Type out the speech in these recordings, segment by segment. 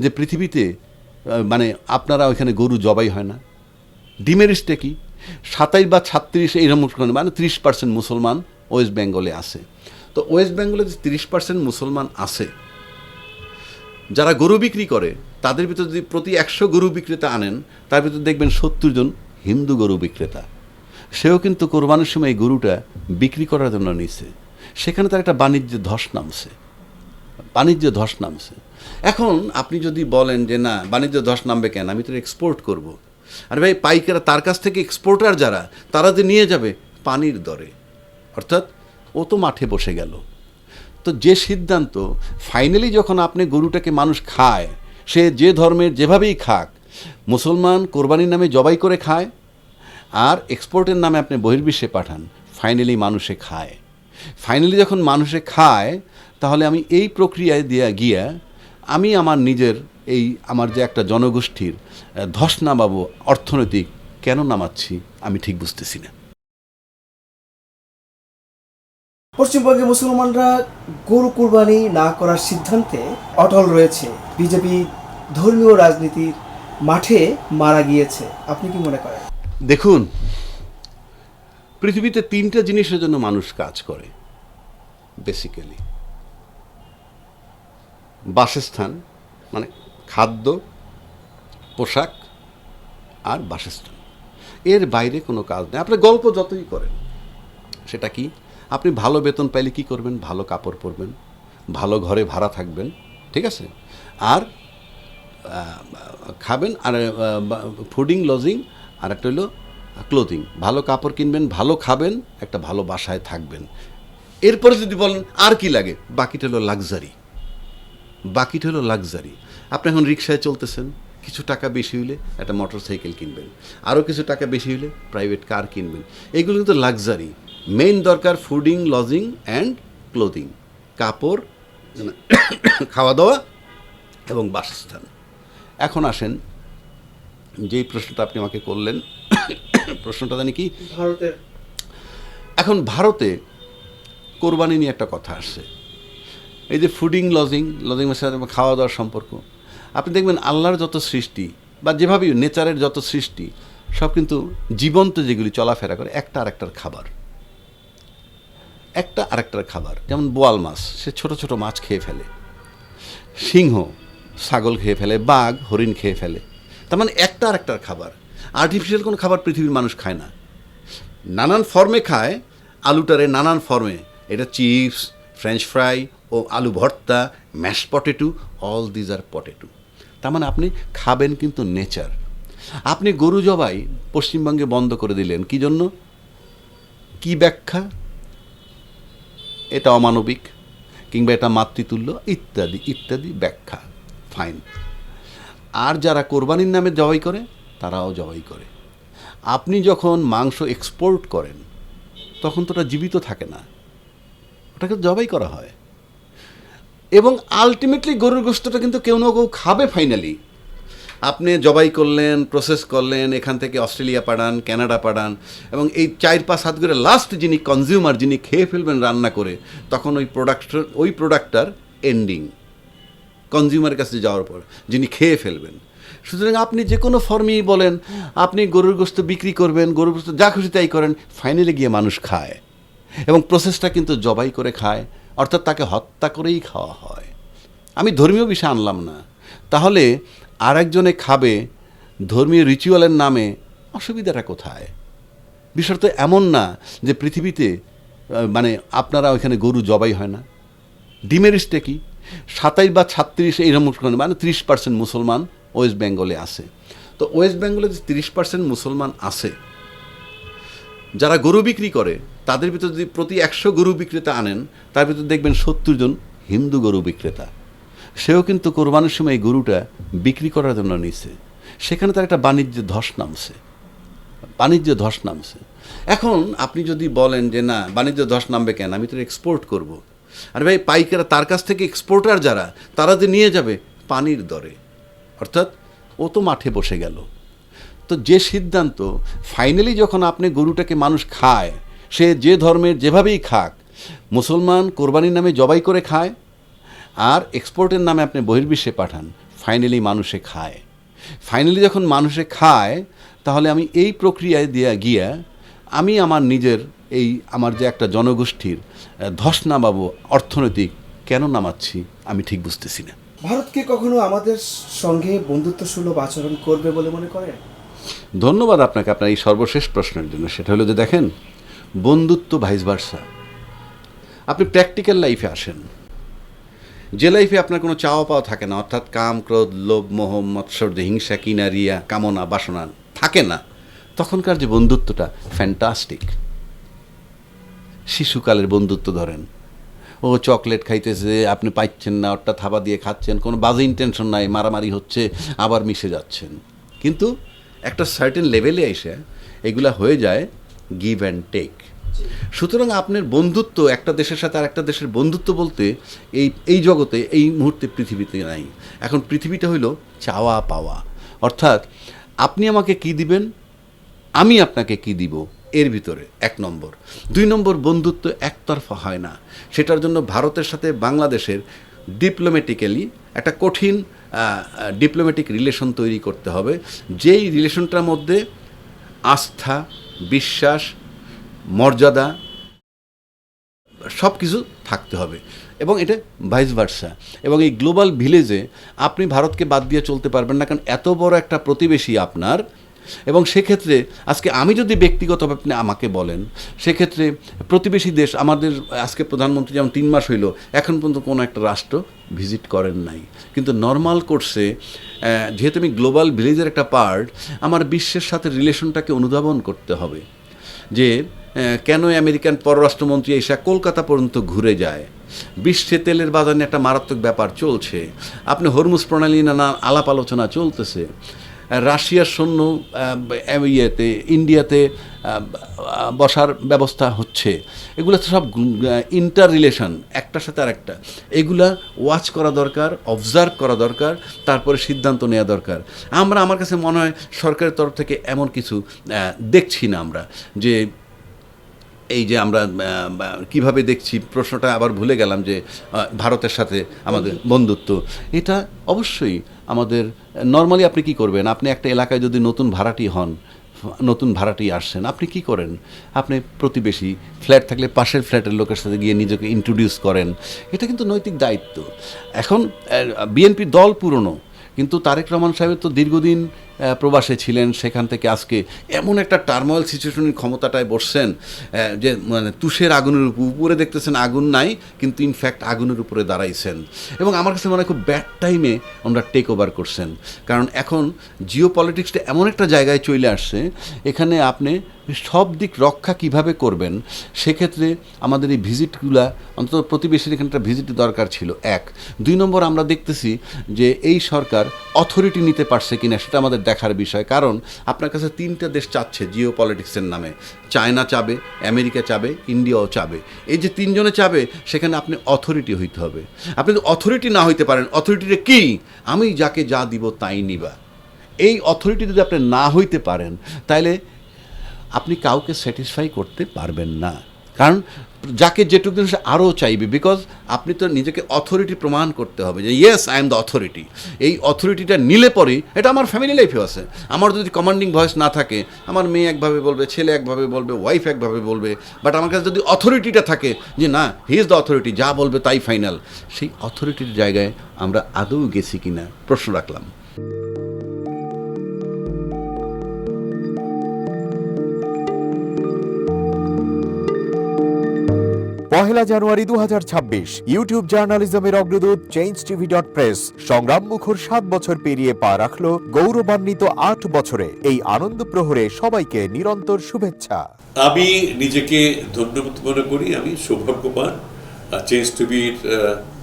যে পৃথিবীতে মানে আপনারা ওইখানে গরু জবাই হয় না? ডিমেরিস্টে কি 27 বা 36 এইরকম মানে 30% মুসলমান ওয়েস্ট বেঙ্গলে আছে। তো ওয়েস্ট বেঙ্গলে যে 30% মুসলমান আছে, যারা গরু বিক্রি করে তাদের ভিতর যদি প্রতি 100 গরু বিক্রেতা আনেন, তার ভিতর দেখবেন 70 জন হিন্দু গরু বিক্রেতা। সেও কিন্তু কোরবানির সময় এই গরুটা বিক্রি করার জন্য নিছে। সেখানে তার একটা বাণিজ্যের ধস নামছে। এখন আপনি যদি বলেন যে না, বাণিজ্য ধস নামবে কেন, আমি তো এক্সপোর্ট করব। আরে ভাই, পাইকারা তার কাছ থেকে এক্সপোর্টার যারা, তারা যে নিয়ে যাবে পানির দরে, অর্থাৎ ও তো মাঠে বসে গেল। তো যে সিদ্ধান্ত ফাইনালি যখন আপনি গরুটাকে মানুষ খায়, সে যে ধর্মের যেভাবেই খাক, মুসলমান কোরবানির নামে জবাই করে খায় আর এক্সপোর্টের নামে আপনি বহির্বিশ্বে পাঠান, ফাইনালি মানুষে খায়। ফাইনালি যখন মানুষে খায়, তাহলে আমি এই প্রক্রিয়ায় গিয়া আমি আমার নিজের আমার যে একটা জনগোষ্ঠীর ধস নামাবো অর্থনৈতিক, কেন নামাচ্ছি আমি ঠিক বুঝতেছি না। পশ্চিমবঙ্গে মুসলমানরা গরু কুরবানি না করার সিদ্ধান্তে অটল রয়েছে। বিজেপি ধর্মীয় রাজনীতির মাঠে মারা গিয়েছে। আপনি কি মনে করেন? দেখুন, পৃথিবীতে 3টা জিনিসের জন্য মানুষ কাজ করে বেসিক্যালি: বাসস্থান মানে খাদ্য, পোশাক আর বাসস্থান। এর বাইরে কোনো কাজ নেই। আপনি গল্প যতই করেন, সেটা কি, আপনি ভালো বেতন পাইলে কি করবেন? ভালো কাপড় পরবেন, ভালো ঘরে ভাড়া থাকবেন, ঠিক আছে, আর খাবেন, আর ফুডিং, লজিং, আর একটা হলো ক্লোথিং। ভালো কাপড় কিনবেন, ভালো খাবেন, একটা ভালো বাসায় থাকবেন। এরপরে যদি বলেন আর কি লাগে, বাকিটা হলো লাক্সারি। আপনি এখন রিক্সায় চলতেছেন, কিছু টাকা বেশি হইলে একটা মোটর সাইকেল কিনবেন, আরও কিছু টাকা বেশি হইলে প্রাইভেট কার কিনবেন। এগুলো কিন্তু লাক্সারি। মেইন দরকার ফুডিং, লজিং অ্যান্ড ক্লোথিং, কাপড়, খাওয়া দাওয়া এবং বাসস্থান। এখন আসেন, যেই প্রশ্নটা আপনি আমাকে করলেন, প্রশ্নটা জানি কি, এখন ভারতে কোরবানি নিয়ে একটা কথা আসছে। এই যে ফুডিং, লজিং সাথে খাওয়া দাওয়ার সম্পর্ক, আপনি দেখবেন আল্লাহর যত সৃষ্টি বা যেভাবেই নেচারের যত সৃষ্টি, সব কিন্তু জীবন্ত, যেগুলি চলাফেরা করে, একটা আরেকটার খাবার। যেমন বোয়াল মাছ, সে ছোট ছোট মাছ খেয়ে ফেলে, সিংহ ছাগল খেয়ে ফেলে, বাঘ হরিণ খেয়ে ফেলে। তার মানে একটা আরেকটার খাবার। আর্টিফিশিয়াল কোনো খাবার পৃথিবীর মানুষ খায় না, নানান ফর্মে খায়। আলুটারে নানান ফর্মে, এটা চিপস, ফ্রেঞ্চ ফ্রাই ও আলু ভর্তা, mash potato, all these are potato. তার মানে আপনি খাবেন কিন্তু নেচার। আপনি গরু জবাই পশ্চিমবঙ্গে বন্ধ করে দিলেন, কি জন্য? কি ব্যাখ্যা? এটা অমানবিক, কিংবা এটা মাতৃতুল্য, ইত্যাদি ইত্যাদি ব্যাখ্যা, ফাইন। আর যারা কোরবানির নামে জবাই করে, তারাও জবাই করে। আপনি যখন মাংস এক্সপোর্ট করেন, তখন তো ওটা জীবিত থাকে না, ওটাকে জবাই করা হয়। এবং আলটিমেটলি গরুর গোশতটা কিন্তু কেউ না কেউ খাবে। ফাইনালি আপনি জবাই করলেন, প্রসেস করলেন, এখান থেকে অস্ট্রেলিয়া পাঠান, কানাডা পাঠান, এবং এই 4-5 হাত করে লাস্ট যিনি কনজিউমার, যিনি খেয়ে ফেলবেন রান্না করে, তখন ওই প্রোডাক্টটার এন্ডিং কনজিউমারের কাছে যাওয়ার পর যিনি খেয়ে ফেলবেন। সুতরাং আপনি যে কোনো ফর্মেই বলেন, আপনি গরুর গোশত বিক্রি করবেন, গরুর গোশত যা খুশি তাই করেন, ফাইনালি গিয়ে মানুষ খায়, এবং প্রসেসটা কিন্তু জবাই করে খায়, অর্থাৎ তাকে হত্যা করেই খাওয়া হয়। আমি ধর্মীয় বিষয় আনলাম না, তাহলে আর একজনে খাবে ধর্মীয় রিচুয়ালের নামে, অসুবিধাটা কোথায়? বিষয়টা তো এমন না যে পৃথিবীতে মানে আপনারা ওইখানে গরু জবাই হয় না। ডিমেরিস্টে কি 27 বা 36 এইরকম মানে 30% মুসলমান ওয়েস্ট বেঙ্গলে আছে। তো ওয়েস্ট বেঙ্গলে যে 30% মুসলমান আছে, যারা গরু বিক্রি করে, তাদের ভিতর যদি প্রতি 100 গরু বিক্রেতা আনেন, তার ভিতর দেখবেন 70 জন হিন্দু গরু বিক্রেতা। সেও কিন্তু কোরবানির সময় এই গরুটা বিক্রি করার জন্য নিছে। সেখানে তার একটা বাণিজ্য ধস নামছে। এখন আপনি যদি বলেন যে না, বাণিজ্য ধস নামবে কেন, আমি তো এক্সপোর্ট করব। আরে ভাই, পাইকারা তার কাছ থেকে এক্সপোর্টার যারা, তারা যে নিয়ে যাবে পানির দরে, অর্থাৎ ও তো মাঠে বসে গেল। তো যে সিদ্ধান্ত ফাইনালি যখন আপনি গরুটাকে মানুষ খায়, সে যে ধর্মের যেভাবেই খাক, মুসলমান কোরবানির নামে জবাই করে খায় আর এক্সপোর্টের নামে আপনি বহির্বিশ্বে পাঠান, ফাইনালি মানুষে খায়। ফাইনালি যখন মানুষে খায়, তাহলে আমি এই প্রক্রিয়ায় দিয়ে গিয়ে আমি আমার নিজের আমার যে একটা জনগোষ্ঠীর ধস নামাবো অর্থনৈতিক কেন নামাচ্ছি আমি ঠিক বুঝতেছি না। ভারত কি কখনো আমাদের সঙ্গে বন্ধুত্বসুলভ আচরণ করবে বলে মনে করেন? ধন্যবাদ আপনাকে আপনার এই সর্বশেষ প্রশ্নের জন্য। সেটা হলো যে দেখেন, বন্ধুত্ব ভাইস ভার্সা। আপনি প্র্যাকটিক্যাল লাইফে আসেন, যে লাইফে আপনার কোনো চাওয়া পাওয়া থাকে না, অর্থাৎ কাম, ক্রোধ, লোভ, মোহ, মৎসর্য, হিংসা, কিনা, রিয়া, কামনা, বাসনা থাকে না, তখনকার যে বন্ধুত্বটা ফ্যান্টাস্টিক। শিশুকালের বন্ধুত্ব ধরেন, ও চকলেট খাইতেছে, আপনি পাইচ্ছেন না, ওটা থাবা দিয়ে খাচ্ছেন, কোনো বাজে ইন্টেনশন নাই, মারামারি হচ্ছে, আবার মিশে যাচ্ছেন। কিন্তু একটা সার্টেন লেভেলে এসে এগুলা হয়ে যায় গিভ অ্যান্ড টেক। সুতরাং আপনার বন্ধুত্ব একটা দেশের সাথে আর একটা দেশের বন্ধুত্ব বলতে এই জগতে এই মুহূর্তে পৃথিবীতে নাই। এখন পৃথিবীটা হইল চাওয়া পাওয়া, অর্থাৎ আপনি আমাকে কি দিবেন, আমি আপনাকে কি দিব, এর ভিতরে 1 নম্বর। 2 নম্বর, বন্ধুত্ব একতরফা হয় না। সেটার জন্য ভারতের সাথে বাংলাদেশের ডিপ্লোম্যাটিক্যালি একটা কঠিন ডিপ্লোম্যাটিক রিলেশন তৈরি করতে হবে, যেই রিলেশনটার মধ্যে আস্থা, বিশ্বাস, মর্যাদা সব কিছু থাকতে হবে, এবং এটা ভাইস ভার্সা। এবং এই গ্লোবাল ভিলেজে আপনি ভারতকে বাদ দিয়ে চলতে পারবেন না, কারণ এত বড় একটা প্রতিবেশী আপনার। এবং সেক্ষেত্রে আজকে আমি যদি ব্যক্তিগতভাবে আপনি আমাকে বলেন, সেক্ষেত্রে প্রতিবেশী দেশ আমাদের, আজকে প্রধানমন্ত্রী যেমন 3 মাস হইল, এখন পর্যন্ত কোনো একটা রাষ্ট্র ভিজিট করেন নাই। কিন্তু নর্মাল কোর্সে, যেহেতু আমি গ্লোবাল ভিলেজের একটা পার্ট, আমার বিশ্বের সাথে রিলেশনটাকে অনুধাবন করতে হবে যে কেন আমেরিকান পররাষ্ট্রমন্ত্রী এসে কলকাতা পর্যন্ত ঘুরে যায়। বিশ্বে তেলের বাজার নিয়ে একটা মারাত্মক ব্যাপার চলছে, আপনি হরমুজ প্রণালী নানা আলাপ আলোচনা চলতেছে, রাশিয়ার সৈন্য ইন্ডিয়াতে বসার ব্যবস্থা হচ্ছে। এগুলো তো সব ইন্টার রিলেশন, একটার সাথে আর একটা। এগুলা ওয়াচ করা দরকার, অবজার্ভ করা দরকার, তারপরে সিদ্ধান্ত নেওয়া দরকার। আমার কাছে মনে হয় সরকারের তরফ থেকে এমন কিছু দেখছি না আমরা, যে এই যে আমরা কিভাবে দেখছি, প্রশ্নটা আবার ভুলে গেলাম, যে ভারতের সাথে আমাদের বন্ধুত্ব, এটা অবশ্যই আমাদের নর্মালি। আপনি কি করবেন, আপনি একটা এলাকায় যদি নতুন ভাড়াটি আসছেন, আপনি কি করেন, আপনি প্রতিবেশী ফ্ল্যাট থাকলে পাশের ফ্ল্যাটের লোকের সাথে গিয়ে নিজেকে ইন্ট্রোডিউস করেন। এটা কিন্তু নৈতিক দায়িত্ব। এখন বিএনপি দল পুরনো, কিন্তু তারেক রহমান সাহেবের তো দীর্ঘদিন প্রবাসে ছিলেন, সেখান থেকে আজকে এমন একটা টার্মোয়াল সিচুয়েশনের ক্ষমতাটায় বসছেন যে মানে তুষের আগুনের উপরে দেখতেছেন আগুন নাই, কিন্তু ইনফ্যাক্ট আগুনের উপরে দাঁড়াইছেন। এবং আমার কাছে মনে হয় খুব ব্যাড টাইমে আমরা টেক ওভার করছেন, কারণ এখন জিও পলিটিক্সটা এমন একটা জায়গায় চলে আসছে, এখানে আপনি সব দিক রক্ষা কিভাবে করবেন। সেক্ষেত্রে আমাদের এই ভিজিটগুলা, অন্তত প্রতিবেশীর এখানটা ভিজিট দরকার ছিল 1। 2 নম্বর, আমরা দেখতেছি যে এই সরকার অথরিটি নিতে পারছে কিনা, সেটা আমাদের দেখার বিষয়। কারণ আপনার কাছে 3টা দেশ চাচ্ছে জিও পলিটিক্সের নামে, চায়না চাবে, আমেরিকা চাবে, ইন্ডিয়াও চাবে। এই যে 3 জনে চাবে, সেখানে আপনি অথরিটি হইতে হবে। আপনি যদি অথরিটি না হইতে পারেন, অথরিটিটা কি, আমি যাকে যা দিব তাই নিবা, এই অথরিটি যদি আপনি না হইতে পারেন, তাহলে আপনি কাউকে স্যাটিসফাই করতে পারবেন না। কারণ যাকে যেটুকু দিন সে আরও চাইবে, বিকজ আপনি তো নিজেকে অথরিটি প্রমাণ করতে হবে যে yes I am the authority. এই অথরিটিটা নিলে পরে, এটা আমার ফ্যামিলি লাইফেও আছে, আমার যদি কমান্ডিং ভয়েস না থাকে, আমার মেয়ে একভাবে বলবে, ছেলে একভাবে বলবে, ওয়াইফ একভাবে বলবে, বাট আমার কাছে যদি অথরিটিটা থাকে যে না, হি ইজ দ্য অথরিটি, যা বলবে তাই ফাইনাল, সেই অথরিটির জায়গায় আমরা আদৌ গেছি কিনা প্রশ্ন রাখলাম। পহেলা জানুয়ারি 2026 ইউটিউব জার্নালিজমের অগ্রদূত changeTV.press সংগ্রাম মুখর 7 বছর পেরিয়ে পা রাখলো গৌরবান্বিত 8 বছরে। এই আনন্দ প্রহরে সবাইকে নিরন্তর শুভেচ্ছা। আমি নিজেকে ধন্যবাদ মনে করি, আমি সৌভাগ্যবান। চেঞ্জটিভির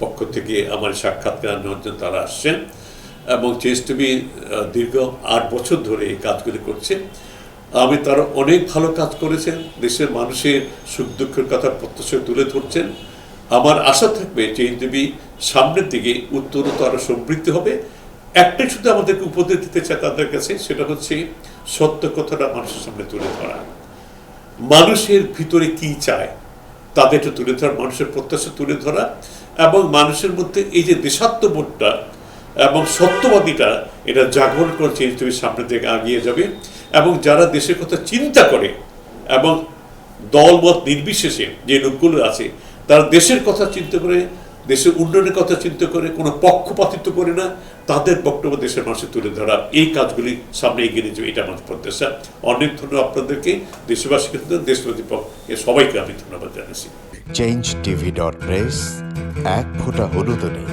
পক্ষ থেকে আমার সাক্ষাৎকার নেওয়ার জন্য তারা আসছেন, এবং চেঞ্জটিভি দীর্ঘ 8 বছর ধরে এই কাজগুলি করছে। আমি তারা অনেক ভালো কাজ করেছেন, দেশের মানুষের সুখ দুঃখের কথা প্রত্যক্ষ তুলে ধরছেন। আমার আশা থাকবে চেঞ্জটিভি সামনের দিকে উত্তরোত্তর আরো সমৃদ্ধ হবে। একটাই শুধু আমাদেরকে উপদেশ দিতে চায় তাদের কাছে, সেটা হচ্ছে সত্য কথাটা মানুষের সামনে তুলে ধরা, মানুষের ভিতরে কি চায় তাদেরটা তুলে ধরা, মানুষের প্রত্যাশা তুলে ধরা, এবং মানুষের মধ্যে এই যে দেশাত্মবোধটা এবং সত্যবাদীটা এটা জাগরণ করে চেঞ্জ টিভির সামনে থেকে এগিয়ে যাবে, এবং যারা দেশের কথা চিন্তা করে এবং দলমত নির্বিশেষে যে লোকগুলো আছে তারা দেশের কথা চিন্তা করে, দেশের উন্নয়নের কথা চিন্তা করে, কোনো পক্ষপাতিত্ব করে না, তাদের বক্তব্য দেশের মানুষের তুলে ধরা, এই কাজগুলি সামনে এগিয়ে নিয়ে যাবে, এটা আমাদের প্রত্যাশা। অনেক ধন্যবাদ আপনাদেরকে, দেশবাসীকে, দেশবাসী পক্ষে সবাইকে আমি ধন্যবাদ জানাচ্ছি। changeTV.press, এক ফোঁটা হলুদ নেই।